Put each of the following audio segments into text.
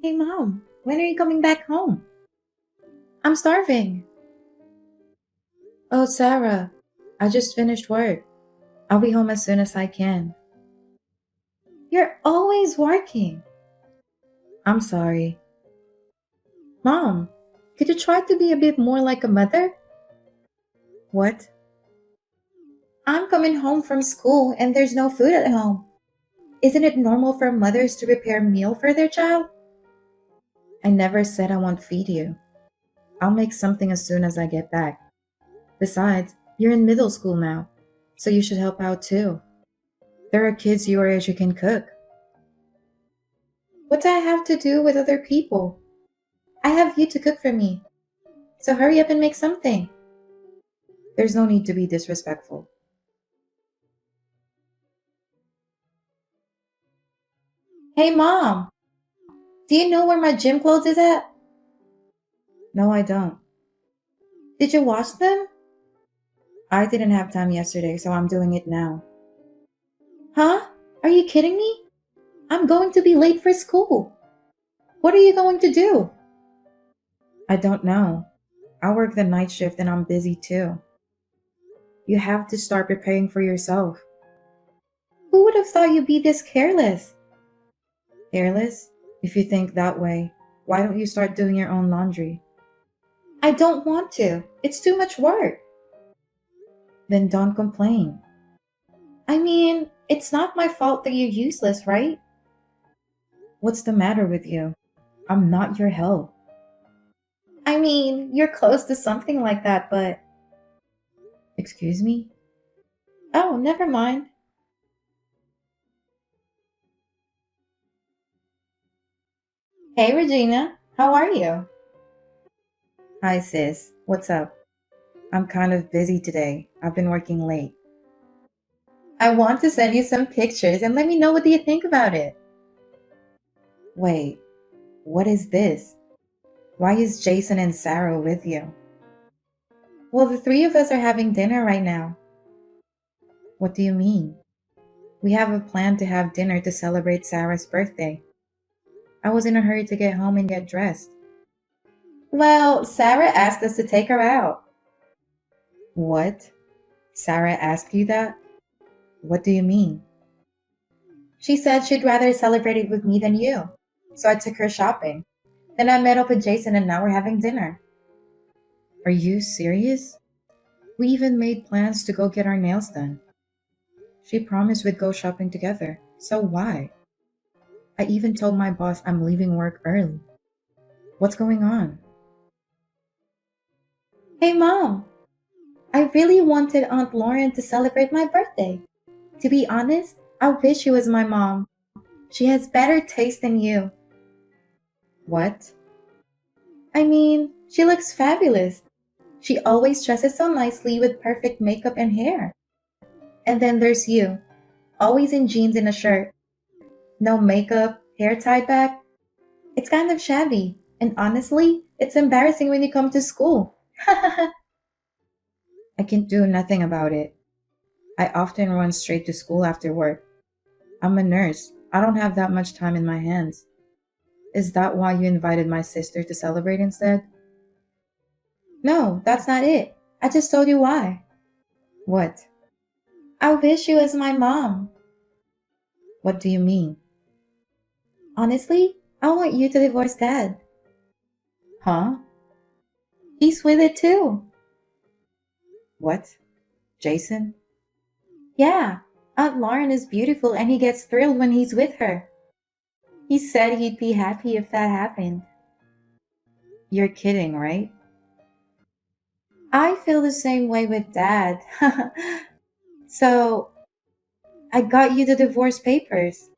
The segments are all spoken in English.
Hey mom, when are you coming back home? I'm starving. Oh, Sarah, I just finished work. I'll be home as soon as I can. You're always working. I'm sorry. Mom, could you try to be a bit more like a mother? What? I'm coming home from school and there's no food at home. Isn't it normal for mothers to prepare a meal for their child? I never said I won't feed you. I'll make something as soon as I get back. Besides, you're in middle school now, so you should help out too. There are kids your age who can cook. What do I have to do with other people? I have you to cook for me. So hurry up and make something. There's no need to be disrespectful. Hey mom, do you know where my gym clothes is at? No, I don't. Did you wash them? I didn't have time yesterday, so I'm doing it now. Huh? Are you kidding me? I'm going to be late for school. What are you going to do? I don't know. I work the night shift and I'm busy too. You have to start preparing for yourself. Who would have thought you'd be this careless? Careless? If you think that way, why don't you start doing your own laundry? I don't want to. It's too much work. Then don't complain. I mean, it's not my fault that you're useless, right? What's the matter with you? I'm not your help. I mean, you're close to something like that, but. Excuse me? Oh, never mind. Hey, Regina. How are you? Hi, sis. What's up? I'm kind of busy today. I've been working late. I want to send you some pictures and let me know what do you think about it. Wait, what is this? Why is Jason and Sarah with you? Well, the three of us are having dinner right now. What do you mean? We have a plan to have dinner to celebrate Sarah's birthday. I was in a hurry to get home and get dressed. Well, Sarah asked us to take her out. What? Sarah asked you that? What do you mean? She said she'd rather celebrate it with me than you. So I took her shopping. Then I met up with Jason and now we're having dinner. Are you serious? We even made plans to go get our nails done. She promised we'd go shopping together. So why? I even told my boss I'm leaving work early. What's going on? Hey mom, I really wanted Aunt Lauren to celebrate my birthday. To be honest, I wish she was my mom. She has better taste than you. What? I mean, she looks fabulous. She always dresses so nicely with perfect makeup and hair. And then there's you, always in jeans and a shirt. No makeup, hair tied back. It's kind of shabby. And honestly, it's embarrassing when you come to school. I can do nothing about it. I often run straight to school after work. I'm a nurse. I don't have that much time in my hands. Is that why you invited my sister to celebrate instead? No, that's not it. I just told you why. What? I wish you was my mom. What do you mean? Honestly, I want you to divorce dad. Huh? He's with it too. What? Jason? Yeah, Aunt Lauren is beautiful and he gets thrilled when he's with her. He said he'd be happy if that happened. You're kidding, right? I feel the same way with dad. So, I got you the divorce papers.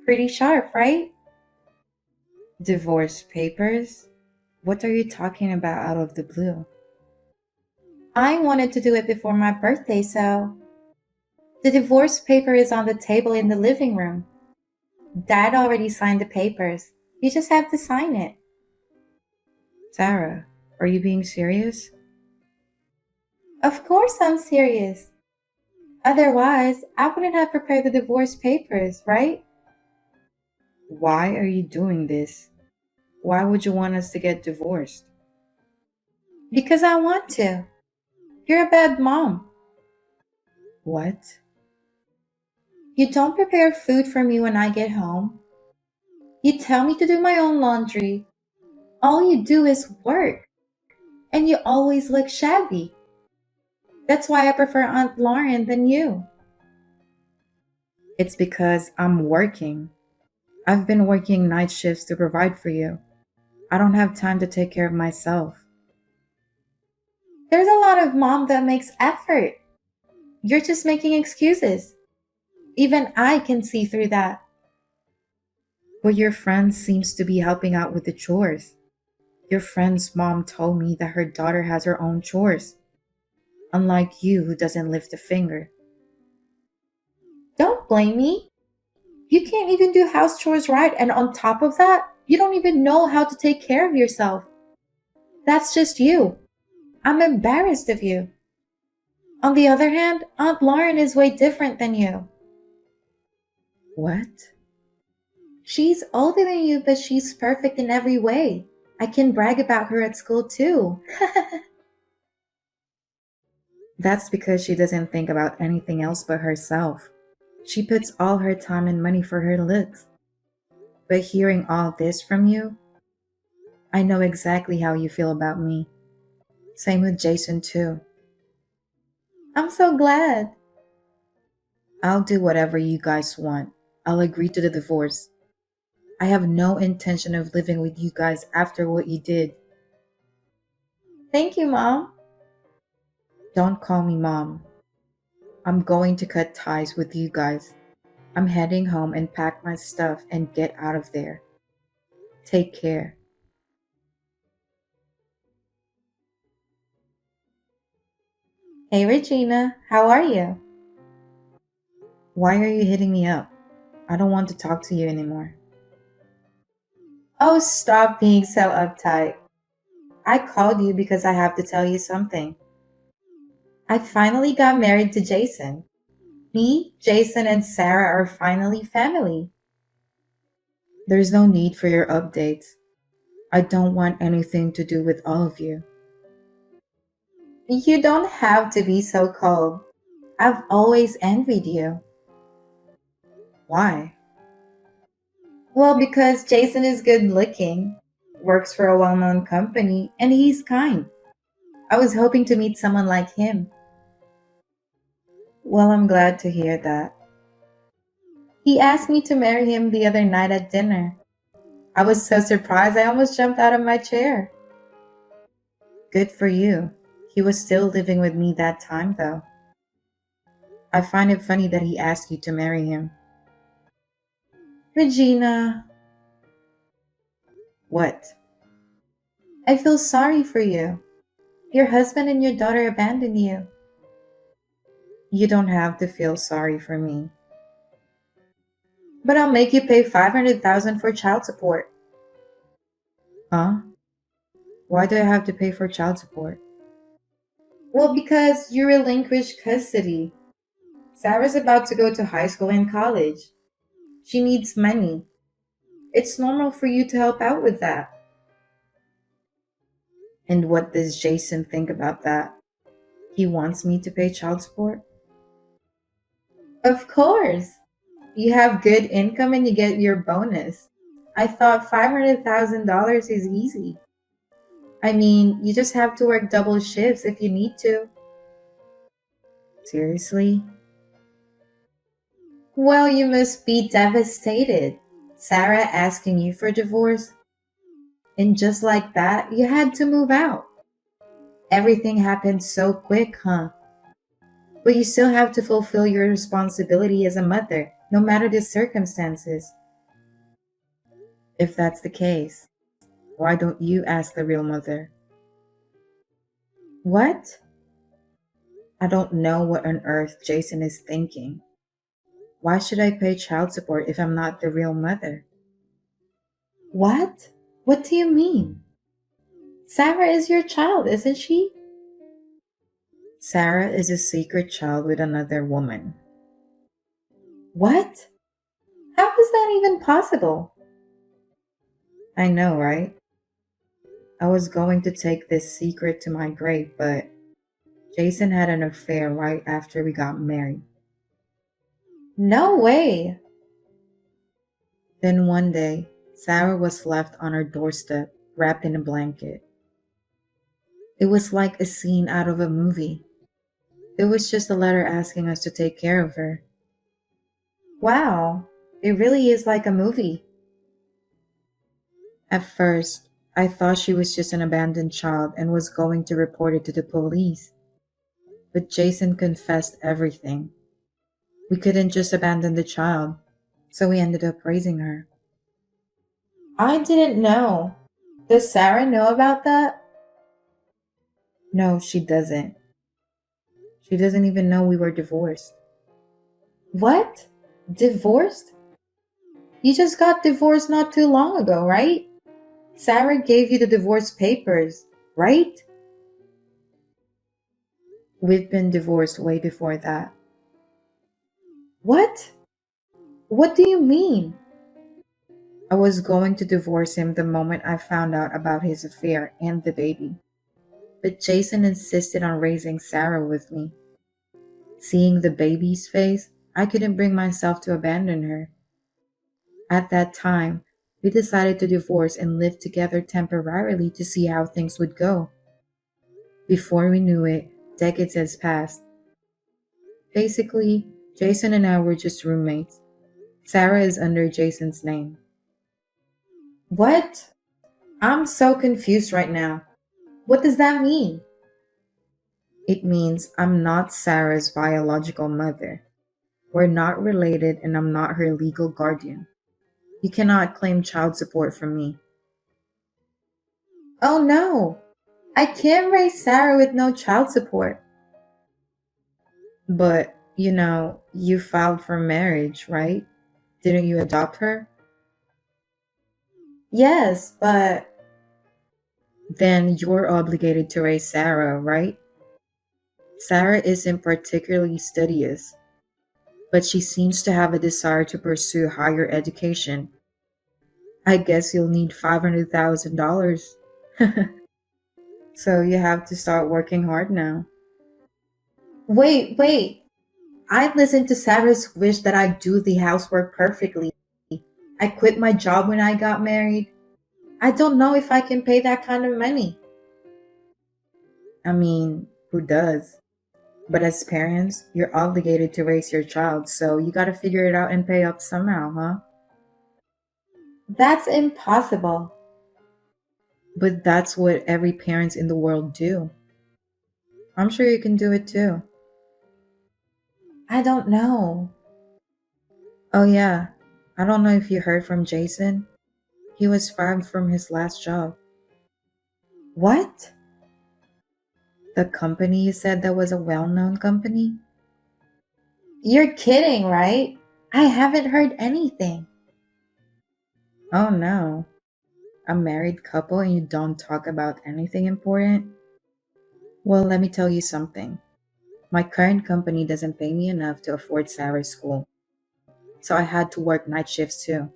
Pretty sharp, right? Divorce papers? What are you talking about out of the blue? I wanted to do it before my birthday, so the divorce paper is on the table in the living room. Dad already signed the papers. You just have to sign it. Sarah, are you being serious? Of course I'm serious. Otherwise, I wouldn't have prepared the divorce papers, right? Why are you doing this? Why would you want us to get divorced? Because I want to. You're a bad mom. What? You don't prepare food for me when I get home. You tell me to do my own laundry. All you do is work, and you always look shabby. That's why I prefer Aunt Lauren than you. It's because I'm working. I've been working night shifts to provide for you. I don't have time to take care of myself. There's a lot of mom that makes effort. You're just making excuses. Even I can see through that. But your friend seems to be helping out with the chores. Your friend's mom told me that her daughter has her own chores, unlike you who doesn't lift a finger. Don't blame me. You can't even do house chores right, and on top of that, you don't even know how to take care of yourself. That's just you. I'm embarrassed of you. On the other hand, Aunt Lauren is way different than you. What? She's older than you, but she's perfect in every way. I can brag about her at school too. That's because she doesn't think about anything else but herself. She puts all her time and money for her looks. But hearing all this from you, I know exactly how you feel about me. Same with Jason, too. I'm so glad. I'll do whatever you guys want. I'll agree to the divorce. I have no intention of living with you guys after what you did. Thank you, Mom. Don't call me mom. I'm going to cut ties with you guys. I'm heading home and pack my stuff and get out of there. Take care. Hey, Regina, how are you? Why are you hitting me up? I don't want to talk to you anymore. Oh, stop being so uptight. I called you because I have to tell you something. I finally got married to Jason. Me, Jason, and Sarah are finally family. There's no need for your updates. I don't want anything to do with all of you. You don't have to be so cold. I've always envied you. Why? Well, because Jason is good looking, works for a well known company, and he's kind. I was hoping to meet someone like him. Well, I'm glad to hear that. He asked me to marry him the other night at dinner. I was so surprised I almost jumped out of my chair. Good for you. He was still living with me that time, though. I find it funny that he asked you to marry him. Regina, What? I feel sorry for you. Your husband and your daughter abandoned you. You don't have to feel sorry for me. But I'll make you pay 500,000 for child support. Huh? Why do I have to pay for child support? Well, because you relinquished custody. Sarah's about to go to high school and college. She needs money. It's normal for you to help out with that. And what does Jason think about that? He wants me to pay child support? Of course. You have good income and you get your bonus. I thought $500,000 is easy. I mean, you just have to work double shifts if you need to. Seriously? Well, you must be devastated. Sarah asking you for divorce. And just like that, you had to move out. Everything happened so quick, huh? But you still have to fulfill your responsibility as a mother, no matter the circumstances. If that's the case, why don't you ask the real mother? What? I don't know what on earth Jason is thinking. Why should I pay child support if I'm not the real mother? What? What do you mean? Sarah is your child, isn't she? Sarah is a secret child with another woman. What? How is that even possible? I know, right? I was going to take this secret to my grave, but Jason had an affair right after we got married. No way. Then one day, Sarah was left on her doorstep, wrapped in a blanket. It was like a scene out of a movie. It was just a letter asking us to take care of her. Wow. It really is like a movie. At first, I thought she was just an abandoned child and was going to report it to the police. But Jason confessed everything. We couldn't just abandon the child, so we ended up raising her. I didn't know. Does Sarah know about that? No, she doesn't. She doesn't even know we were divorced. What? Divorced? You just got divorced not too long ago, right? Sarah gave you the divorce papers, right? We've been divorced way before that. What? What do you mean? I was going to divorce him the moment I found out about his affair and the baby. But Jason insisted on raising Sarah with me. Seeing the baby's face, I couldn't bring myself to abandon her. At that time, we decided to divorce and live together temporarily to see how things would go. Before we knew it, decades has passed. Basically, Jason and I were just roommates. Sarah is under Jason's name. What? I'm so confused right now. What does that mean? It means I'm not Sarah's biological mother. We're not related and I'm not her legal guardian. You cannot claim child support from me. Oh no! I can't raise Sarah with no child support. But, you filed for marriage, right? Didn't you adopt her? Yes, but Then you're obligated to raise Sarah, right? Sarah isn't particularly studious, but she seems to have a desire to pursue higher education. I guess you'll need $500,000. So you have to start working hard now. wait. I listened to Sarah's wish that I do the housework perfectly. I quit my job when I got married. I don't know if I can pay that kind of money. I mean, who does? But as parents, you're obligated to raise your child, so you gotta figure it out and pay up somehow, huh? That's impossible. But that's what every parents in the world do. I'm sure you can do it too. I don't know. Oh yeah, I don't know if you heard from Jason. He was fired from his last job. What? The company you said that was a well-known company? You're kidding, right? I haven't heard anything. Oh no. A married couple and you don't talk about anything important? Well, let me tell you something. My current company doesn't pay me enough to afford Sarah's school, so I had to work night shifts too.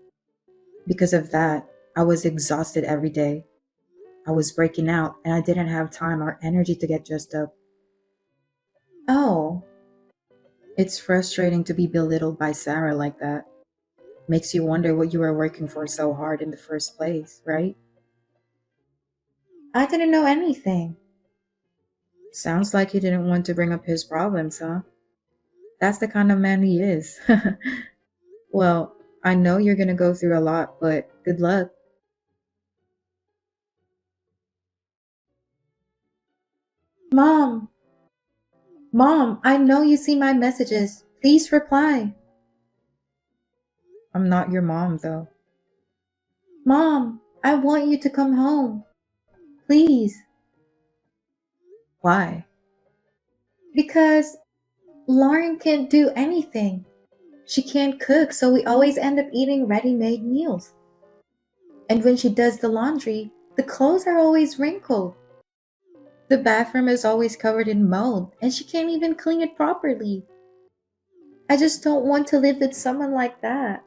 Because of that, I was exhausted every day. I was breaking out and I didn't have time or energy to get dressed up. Oh, It's frustrating to be belittled by Sarah like that. Makes you wonder what you were working for so hard in the first place, right? I didn't know anything. Sounds like you didn't want to bring up his problems, huh? That's the kind of man he is. Well, I know you're gonna go through a lot, but good luck. Mom, Mom, I know you see my messages. Please reply. I'm not your mom, though. Mom, I want you to come home. Please. Why? Because Lauren can't do anything. She can't cook, so we always end up eating ready made meals. And when she does the laundry, the clothes are always wrinkled. The bathroom is always covered in mold, and she can't even clean it properly. I just don't want to live with someone like that.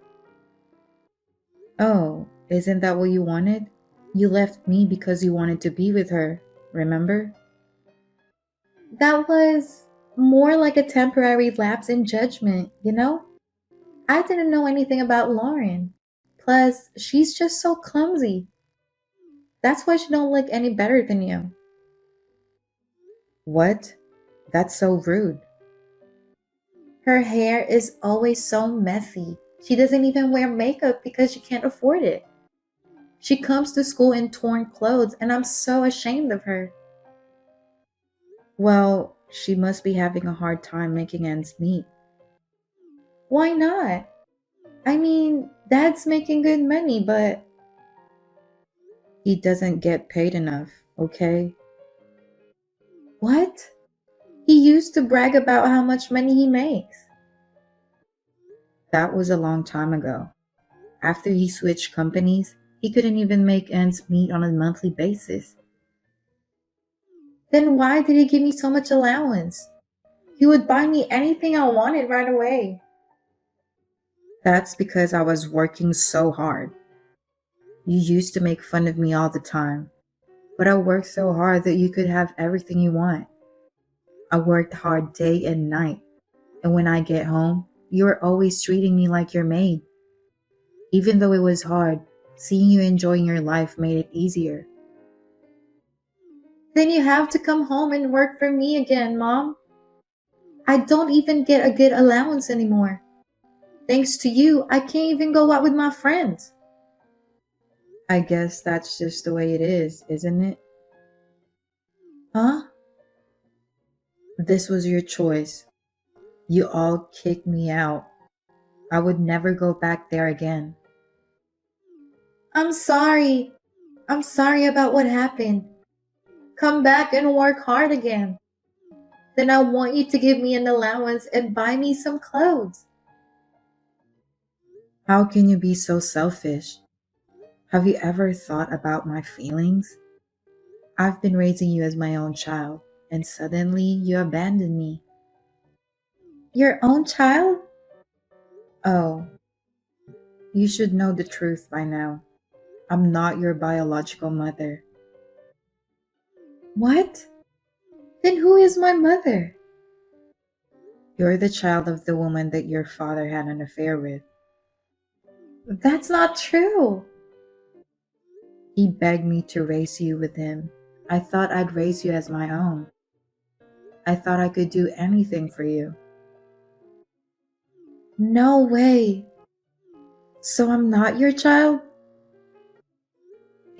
Oh, Isn't that what you wanted? You left me because you wanted to be with her, remember? That was more like a temporary lapse in judgment, you know? I didn't know anything about Lauren. Plus, she's just so clumsy. That's why she don't look any better than you. What? That's so rude. Her hair is always so messy. She doesn't even wear makeup because she can't afford it. She comes to school in torn clothes, and I'm so ashamed of her. Well, she must be having a hard time making ends meet. Why not? I mean, Dad's making good money, but He doesn't get paid enough, okay? what? He used to brag about how much money he makes. That was a long time ago. After he switched companies, he couldn't even make ends meet on a monthly basis. Then why did he give me so much allowance? He would buy me anything I wanted right away. That's because I was working so hard. You used to make fun of me all the time, but I worked so hard that you could have everything you want. I worked hard day and night, and when I get home, you were always treating me like your maid. Even though it was hard, seeing you enjoying your life made it easier. Then you have to come home and work for me again, Mom. I don't even get a good allowance anymore. Thanks to you, I can't even go out with my friends. I guess that's just the way it is, isn't it? Huh? This was your choice. You all kicked me out. I would never go back there again. I'm sorry. I'm sorry about what happened. Come back and work hard again. Then I want you to give me an allowance and buy me some clothes. How can you be so selfish? Have you ever thought about my feelings? I've been raising you as my own child, and suddenly you abandon me. Your own child? Oh, you should know the truth by now. I'm not your biological mother. What? Then who is my mother? You're the child of the woman that your father had an affair with. That's not true. He begged me to raise you with him. I thought I'd raise you as my own. I thought I could do anything for you. No way. So I'm not your child?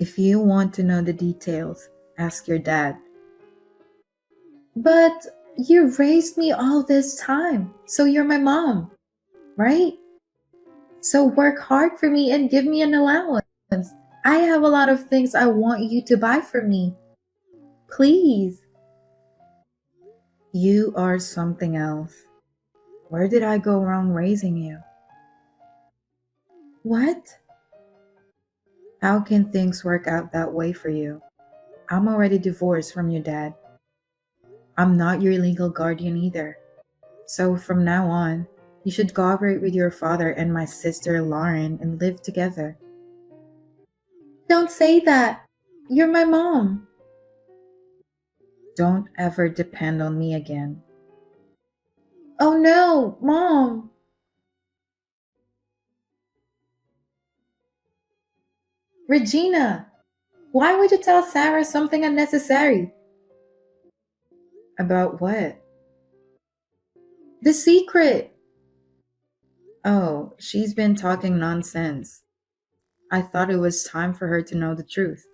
If you want to know the details, ask your dad. But you raised me all this time, so you're my mom, right? So work hard for me and give me an allowance. I have a lot of things I want you to buy for me. Please. You are something else. Where did I go wrong raising you? What? How can things work out that way for you? I'm already divorced from your dad. I'm not your legal guardian either. So from now on, you should cooperate with your father and my sister Lauren and live together. Don't say that. You're my mom. Don't ever depend on me again. Oh no, Mom. Regina, why would you tell Sarah something unnecessary? About what? The secret. Oh, she's been talking nonsense. I thought it was time for her to know the truth.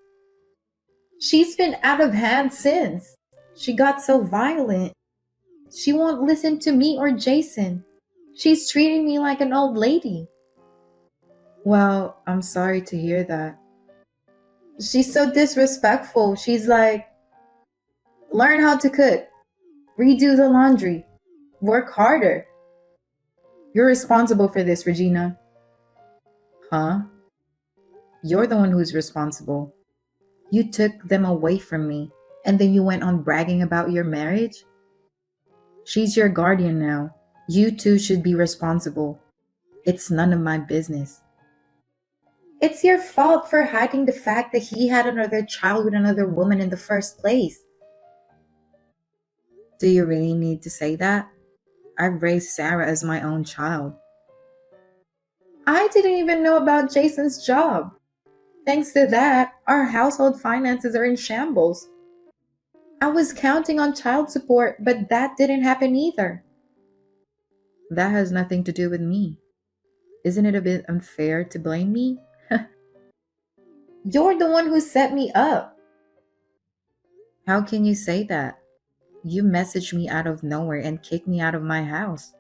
She's been out of hand since. She got so violent. She won't listen to me or Jason. She's treating me like an old lady. Well, I'm sorry to hear that. She's so disrespectful. She's like, learn how to cook, redo the laundry, work harder. You're responsible for this, Regina. Huh? You're the one who's responsible. You took them away from me, and then you went on bragging about your marriage? She's your guardian now. You two should be responsible. It's none of my business. It's your fault for hiding the fact that he had another child with another woman in the first place. Do you really need to say that? I've raised Sarah as my own child. I didn't even know about Jason's job. Thanks to that, our household finances are in shambles. I was counting on child support, but that didn't happen either. That has nothing to do with me. Isn't it a bit unfair to blame me? You're the one who set me up. How can you say that? You messaged me out of nowhere and kicked me out of my house.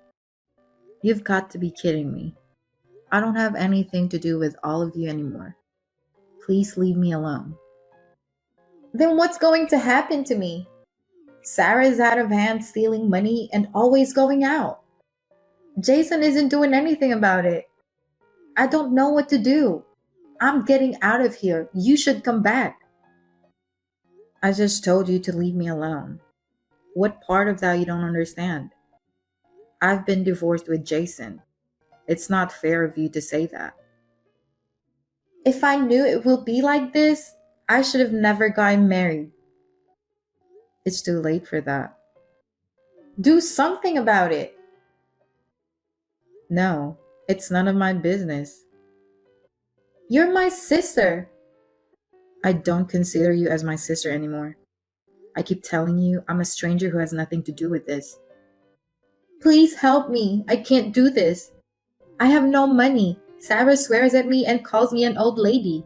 You've got to be kidding me. I don't have anything to do with all of you anymore. Please leave me alone. Then what's going to happen to me? Sarah's out of hand stealing money and always going out. Jason isn't doing anything about it. I don't know what to do. I'm getting out of here. You should come back. I just told you to leave me alone. What part of that you don't understand? I've been divorced with Jason. It's not fair of you to say that. If I knew it will be like this, I should have never gotten married. It's too late for that. Do something about it. No, it's none of my business. You're my sister. I don't consider you as my sister anymore. I keep telling you I'm a stranger who has nothing to do with this. Please help me. I can't do this. I have no money. Sarah swears at me and calls me an old lady.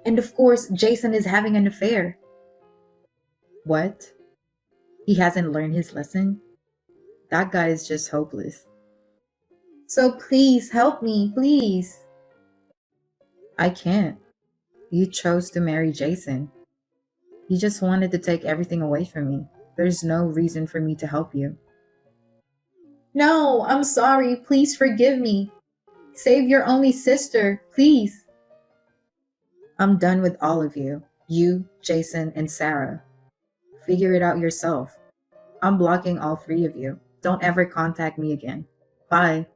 And of course, Jason is having an affair. What? He hasn't learned his lesson? That guy is just hopeless. So please help me, please. I can't. You chose to marry Jason. He just wanted to take everything away from me. There's no reason for me to help you. No, I'm sorry. Please forgive me. Save your only sister, please. I'm done with all of you. You, Jason, and Sarah. Figure it out yourself. I'm blocking all three of you. Don't ever contact me again. Bye.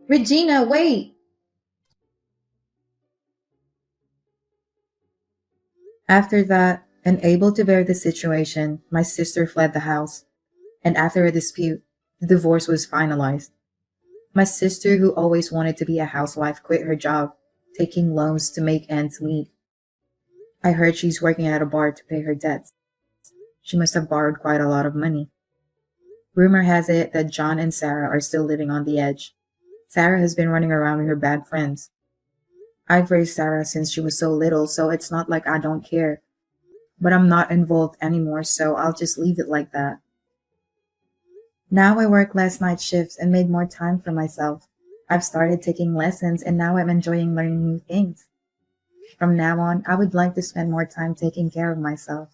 Regina, wait. After that, unable to bear the situation, my sister fled the house. And after a dispute, the divorce was finalized. My sister, who always wanted to be a housewife, quit her job, taking loans to make ends meet. I heard she's working at a bar to pay her debts. She must have borrowed quite a lot of money. Rumor has it that John and Sarah are still living on the edge. Sarah has been running around with her bad friends. I've raised Sarah since she was so little, so it's not like I don't care. But I'm not involved anymore, so I'll just leave it like that. Now I work less night shifts and made more time for myself. I've started taking lessons and now I'm enjoying learning new things. From now on, I would like to spend more time taking care of myself.